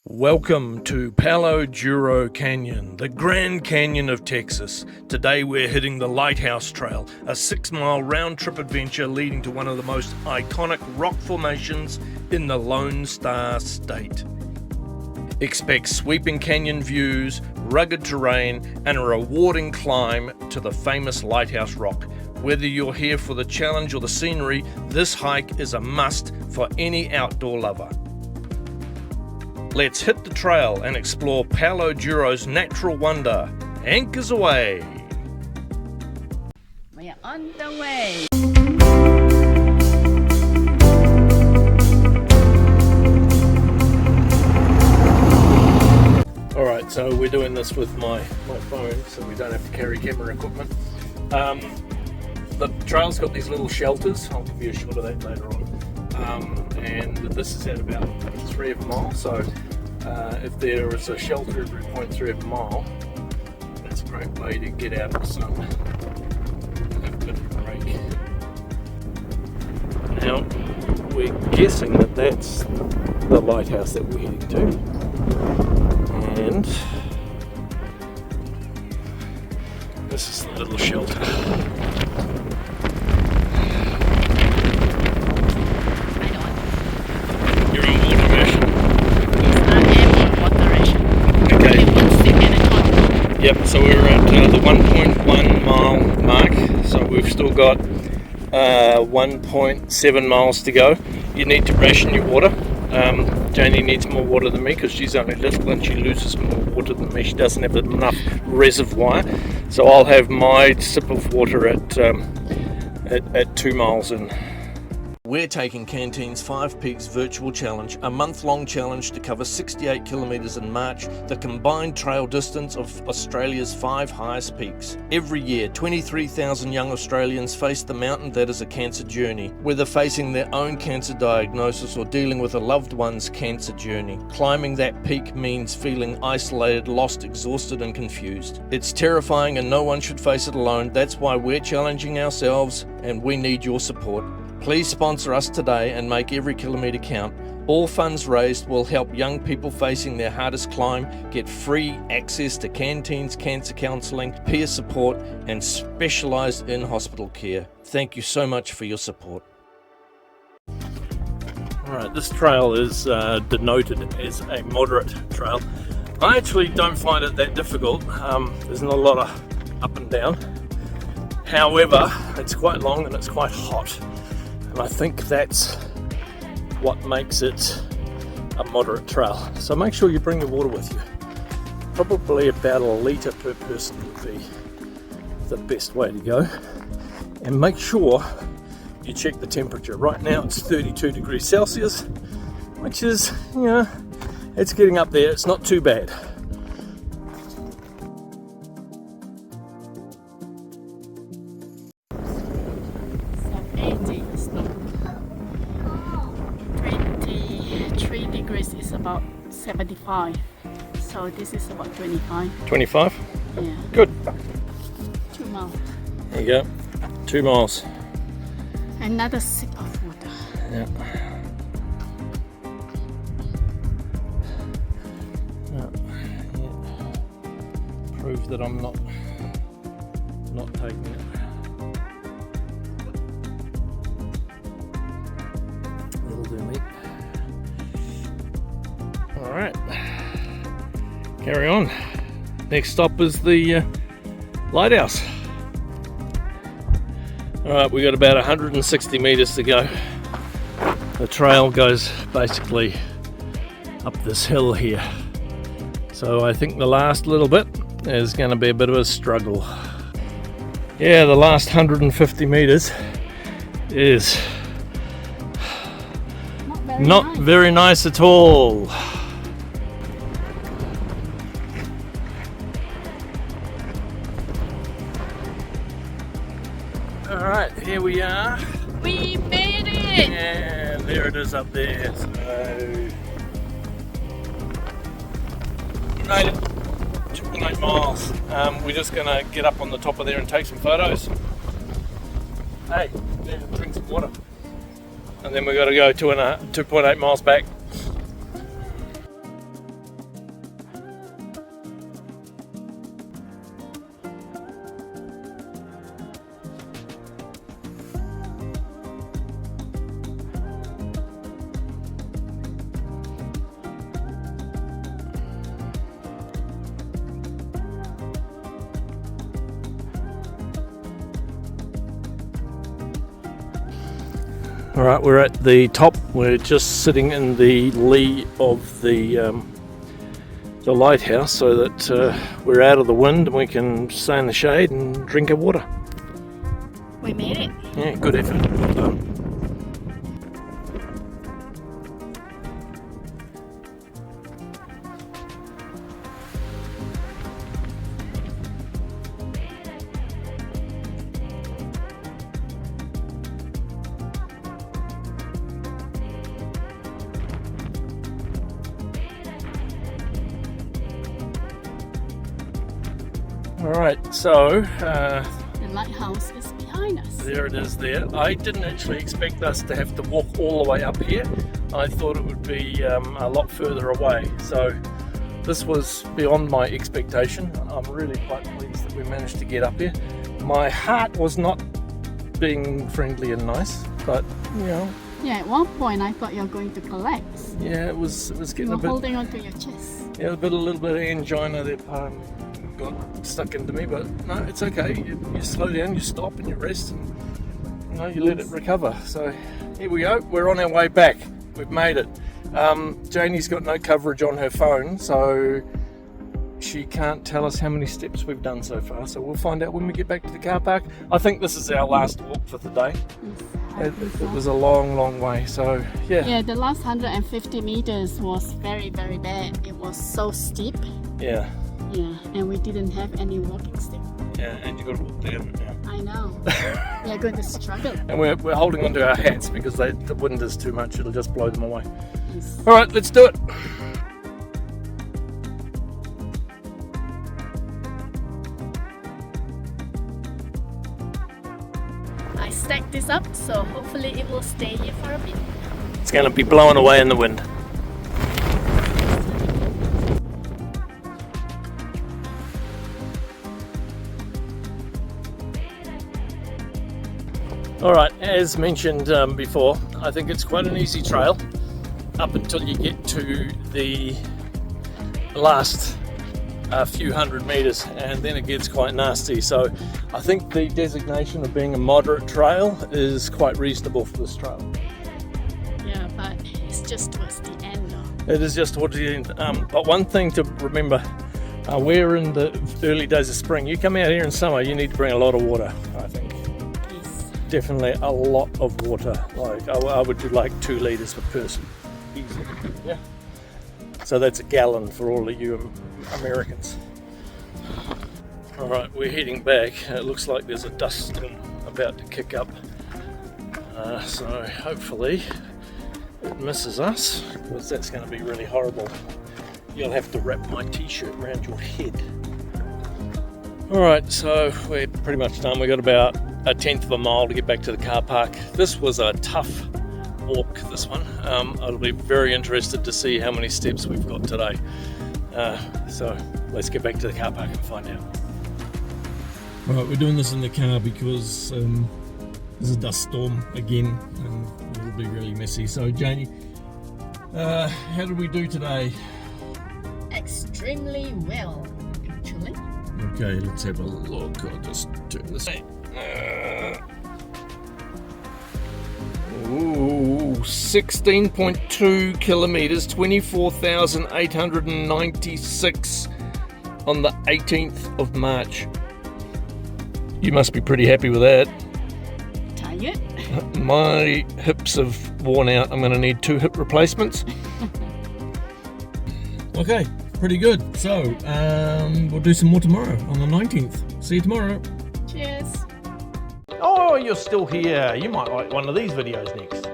Welcome to Palo Duro Canyon, the Grand Canyon of Texas. Today we're hitting the Lighthouse Trail, a 6-mile round-trip adventure leading to one of the most iconic rock formations in the Lone Star State. Expect sweeping canyon views, rugged terrain, and a rewarding climb to the famous Lighthouse Rock. Whether you're here for the challenge or the scenery, this hike is a must for any outdoor lover. Let's hit the trail and explore Palo Duro's natural wonder. Anchors away! We're on the way! Alright, so we're doing this with my phone, so we don't have to carry camera equipment. The trail's got these little shelters. I'll give you a shot of that later on. And this is at about 3 of a mile, so if there is a shelter every 0.3 of a mile, that's a great way to get out of the sun and have a bit of a break. Now, we're guessing that that's the lighthouse that we're heading to, and this is the little shelter. Yep, so we're at the 1.1 mile mark, so we've still got 1.7 miles to go. You need to ration your water. Jaynee needs more water than me because she's only little and she loses more water than me. She doesn't have enough reservoir, so I'll have my sip of water at 2 miles in. We're taking Canteen's 5 Peaks Virtual Challenge, a month-long challenge to cover 68 kilometres in March, the combined trail distance of Australia's 5 highest peaks. Every year, 23,000 young Australians face the mountain that is a cancer journey, whether facing their own cancer diagnosis or dealing with a loved one's cancer journey. Climbing that peak means feeling isolated, lost, exhausted and confused. It's terrifying and no one should face it alone. That's why we're challenging ourselves and we need your support. Please sponsor us today and make every kilometre count. All funds raised will help young people facing their hardest climb get free access to Canteen's cancer counselling, peer support and specialised in-hospital care. Thank you so much for your support. Alright, this trail is denoted as a moderate trail. I actually don't find it that difficult. There's not a lot of up and down. However, it's quite long and it's quite hot. And I think that's what makes it a moderate trail. So make sure you bring your water with you. Probably about a litre per person would be the best way to go. And make sure you check the temperature. Right now it's 32 degrees Celsius, which is, it's getting up there. It's not too bad. About 75, so this is about 25. 25? Yeah. Good. 2 miles. There you go. 2 miles. Another sip of water. Yeah. Prove that I'm not taking it. That'll do me. Alright, carry on. Next stop is the Lighthouse. Alright, we got about 160 metres to go. The trail goes basically up this hill here. So I think the last little bit is going to be a bit of a struggle. Yeah, the last 150 metres is not very nice at all. Alright, here we are. We made it! And there it is up there. So, we made it. 2.8 miles. We're just going to get up on the top of there and take some photos. Hey, drink some water. And then we've got to go 2.8 miles back. All right, we're at the top. We're just sitting in the lee of the lighthouse so that we're out of the wind and we can stay in the shade and drink our water. We made it. Yeah, good effort. Well done. Alright, so The lighthouse is behind us. there it is there. I didn't actually expect us to have to walk all the way up here. I thought it would be a lot further away. So this was beyond my expectation. I'm really quite pleased that we managed to get up here. My heart was not being friendly and nice, but you know. Yeah, at one point I thought you were going to collapse. Yeah, it was You getting were a bit. holding onto your chest. Yeah, a little bit of angina that got stuck into me, but no, it's okay. You slow down, you stop, and you rest, and you know, you let it recover. So here we go. We're on our way back. We've made it. Jaynee's got no coverage on her phone, so she can't tell us how many steps we've done so far. So we'll find out when we get back to the car park. I think this is our last walk for the day. It was a long way. So yeah. Yeah, the last 150 meters was very, very bad. It was so steep. Yeah. Yeah, and we didn't have any walking stick. Yeah, and you got to walk down. Yeah. I know. We are going to struggle. And we're holding onto our hats because the wind is too much. It'll just blow them away. Yes. All right, let's do it. I stacked this up, so hopefully it will stay here for a bit. It's going to be blowing away in the wind. Alright, as mentioned before, I think it's quite an easy trail up until you get to the last few hundred meters, and then it gets quite nasty. So I think the designation of being a moderate trail is quite reasonable for this trail. Yeah, but it's just towards the end though. It is just towards the end. But one thing to remember, we're in the early days of spring. You come out here in summer, you need to bring a lot of water, I think. Definitely a lot of water. Like I would do like 2 litres per person, easily. Yeah. So that's a gallon for all of you Americans. All right, we're heading back. It looks like there's a dust storm about to kick up. So hopefully it misses us, because that's going to be really horrible. You'll have to wrap my t-shirt around your head. All right, so we're pretty much done. We got about 1/10 of a mile to get back to the car park. This was a tough walk, this one. I'll be very interested to see how many steps we've got today. So let's get back to the car park and find out. Right, we're doing this in the car because there's a dust storm again, and it'll be really messy. So Jaynee, how did we do today? Extremely well, actually. Okay, let's have a look. I'll just turn this. Ooh, 16.2 kilometers, 24,896 on the 18th of March. You must be pretty happy with that. Tired? My hips have worn out. I'm going to need 2 hip replacements. Okay, pretty good. So, we'll do some more tomorrow on the 19th. See you tomorrow. Cheers. Oh, you're still here. You might like one of these videos next.